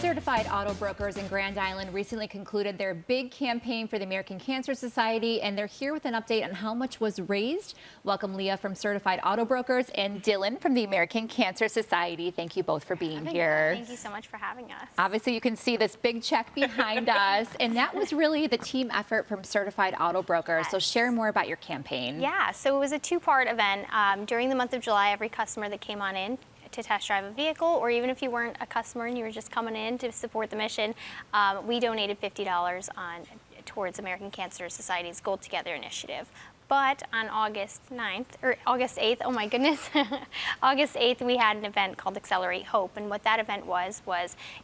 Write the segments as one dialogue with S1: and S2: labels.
S1: Certified Auto Brokers in Grand Island recently concluded their big campaign for the American Cancer Society, and they're here with an update on how much was raised. Welcome Leah from Certified Auto Brokers and Dylan from the American Cancer Society. Thank you both for being here.
S2: Thank you so much for having us.
S1: Obviously, you can see this big check behind us, and that was really the team effort from Certified Auto Brokers. Yes. So share more about your campaign.
S2: Yeah, so it was a two-part event. During the month of July, every customer that came on in to test drive a vehicle, or even if you weren't a customer and you were just coming in to support the mission, we donated $50 towards American Cancer Society's Gold Together initiative. But on August 8th, oh my goodness, August 8th, we had an event called Accelerate Hope. And what that event was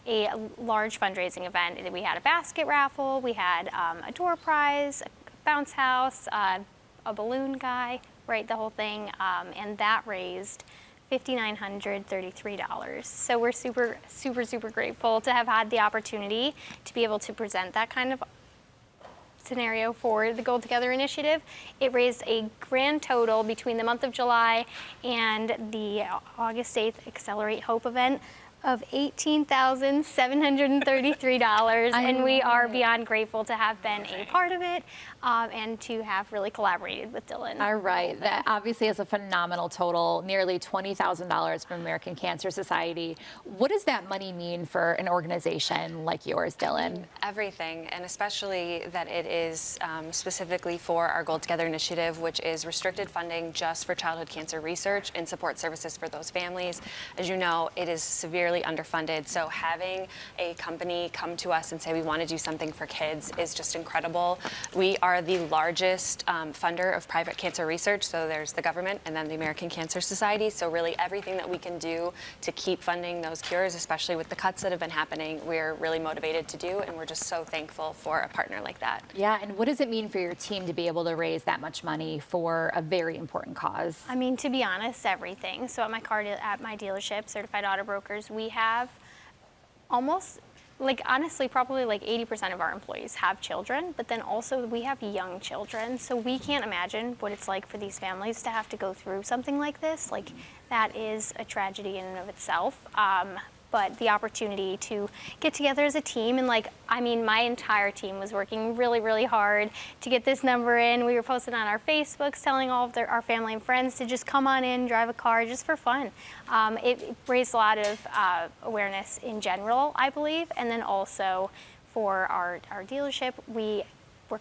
S2: a large fundraising event. We had a basket raffle, we had a door prize, a bounce house, a balloon guy, right, the whole thing. And that raised $5,933. So we're super, super, super grateful to have had the opportunity to be able to present that kind of scenario for the Gold Together initiative. It raised a grand total between the month of July and the August 8th Accelerate Hope event of $18,733, and we are beyond grateful to have been a part of it and to have really collaborated with Dylan.
S1: All right, that obviously is a phenomenal total, nearly $20,000 from American Cancer Society. What does that money mean for an organization like yours, Dylan?
S3: Everything, and especially that it is specifically for our Gold Together initiative, which is restricted funding just for childhood cancer research and support services for those families. As you know, it is severely underfunded, so having a company come to us and say we want to do something for kids is just incredible. We are the largest funder of private cancer research, so there's the government and then the American Cancer Society, so really everything that we can do to keep funding those cures, especially with the cuts that have been happening, we're really motivated to do, and we're just so thankful for a partner like that.
S1: Yeah, and what does it mean for your team to be able to raise that much money for a very important cause?
S2: I mean, to be honest, everything. So at my dealership, Certified Auto Brokers, we have almost, like, honestly, probably like 80% of our employees have children, but then also we have young children. So we can't imagine what it's like for these families to have to go through something like this. Like, that is a tragedy in and of itself. But the opportunity to get together as a team, and like, I mean, my entire team was working really, really hard to get this number in. We were posting on our Facebooks, telling all of our family and friends to just come on in, drive a car, just for fun. It raised a lot of awareness in general, I believe, and then also for our dealership, we're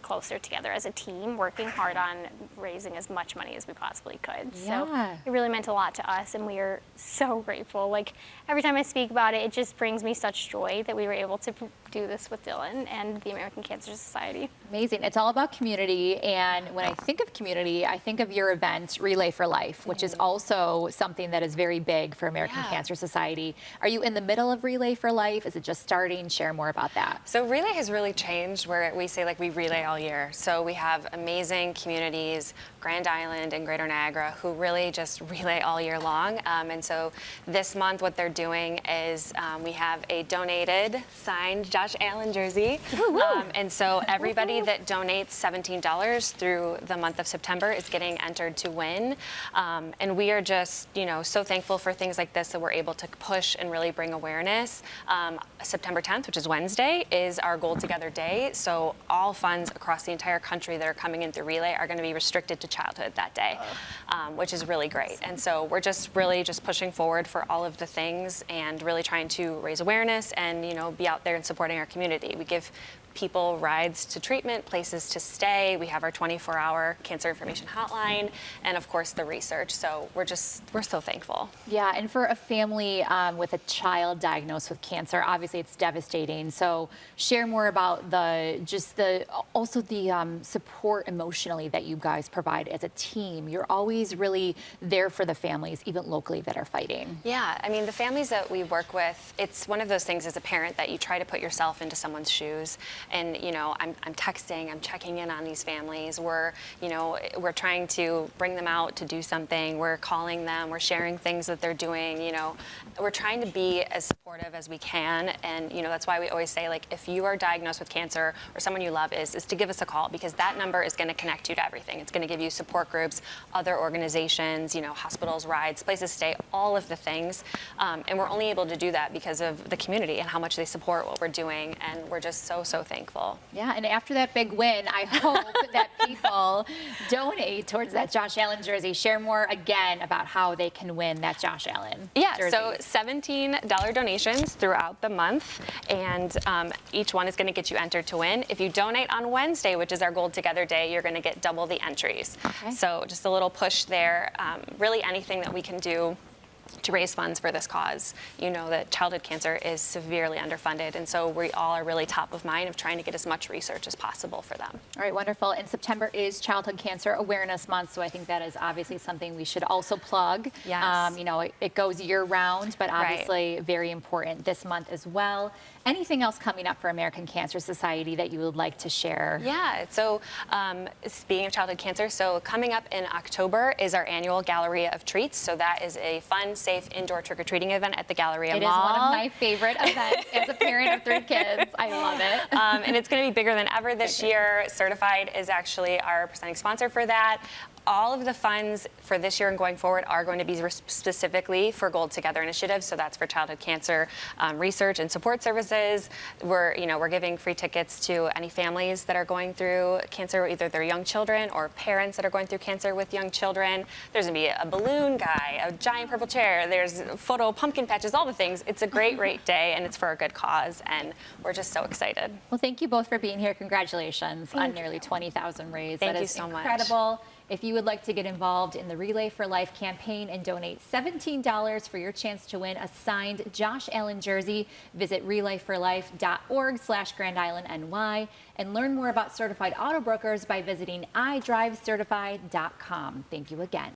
S2: closer together as a team, working hard on raising as much money as we possibly could.
S1: Yeah.
S2: So it really meant a lot to us, and we are so grateful. Like, every time I speak about it, it just brings me such joy that we were able to do this with Dylan and the American Cancer Society.
S1: Amazing. It's all about community, and when I think of community, I think of your event, Relay for Life, which is also something that is very big for American Cancer Society. Are you in the middle of Relay for Life? Is it just starting? Share more about that.
S3: So Relay has really changed, where we say, like, we relay all year. So we have amazing communities, Grand Island and Greater Niagara, who really just relay all year long. And so this month, what they're doing is we have a donated, signed Josh Allen jersey. And so everybody that donates $17 through the month of September is getting entered to win. And we are just, you know, so thankful for things like this that we're able to push and really bring awareness. September 10th, which is Wednesday, is our Gold Together Day. So all funds across the entire country that are coming in through Relay are going to be restricted to childhood that day, which is really great. And so we're just really just pushing forward for all of the things and really trying to raise awareness and, you know, be out there and supporting our community. We give people rides to treatment, places to stay. We have our 24-hour cancer information hotline, and of course the research. So we're so thankful.
S1: Yeah, and for a family with a child diagnosed with cancer, obviously it's devastating. So share more about the support emotionally that you guys provide as a team. You're always really there for the families, even locally, that are fighting.
S3: Yeah, I mean, the families that we work with, it's one of those things as a parent that you try to put yourself into someone's shoes. And, I'm texting, I'm checking in on these families. We're trying to bring them out to do something. We're calling them, we're sharing things that they're doing, We're trying to be as supportive as we can. And, that's why we always say, like, if you are diagnosed with cancer or someone you love is to give us a call, because that number is going to connect you to everything. It's going to give you support groups, other organizations, hospitals, rides, places to stay, all of the things. And we're only able to do that because of the community and how much they support what we're doing. And we're just so, so thankful.
S1: Yeah, and after that big win, I hope that people donate towards that Josh Allen jersey. Share more again about how they can win that Josh Allen jersey.
S3: So $17 donations throughout the month, and each one is going to get you entered to win. If you donate on Wednesday, which is our Gold Together Day, you're going to get double the entries.
S1: Okay.
S3: So just a little push there. Really anything that we can do to raise funds for this cause. You know that childhood cancer is severely underfunded, and so we all are really top of mind of trying to get as much research as possible for them.
S1: All right, wonderful. And September is Childhood Cancer Awareness Month, so I think that is obviously something we should also plug.
S3: Yes.
S1: It goes year round, but obviously very important this month as well. Anything else coming up for American Cancer Society that you would like to share?
S3: Yeah, so speaking of childhood cancer, so coming up in October is our annual Galleria of Treats. So that is a fun, safe indoor trick-or-treating event at the Galleria Mall.
S1: It is one of my favorite events as a parent of 3 kids. I love it.
S3: And it's going to be bigger than ever this year. Certified is actually our presenting sponsor for that. All of the funds for this year and going forward are going to be specifically for Gold Together initiatives. So that's for childhood cancer research and support services. We're giving free tickets to any families that are going through cancer, either their young children or parents that are going through cancer with young children. There's going to be a balloon guy, a giant purple chair. There's photo pumpkin patches, all the things. It's a great day, and it's for a good cause, and we're just so excited.
S1: Well, thank you both for being here. Congratulations on nearly 20,000 raised.
S3: Thank
S1: that
S3: you
S1: is
S3: so much.
S1: incredible. If you would like to get involved in the Relay for Life campaign and donate $17 for your chance to win a signed Josh Allen jersey, visit relayforlife.org/Grand Island NY and learn more about certified auto brokers by visiting idrivecertified.com. Thank you again.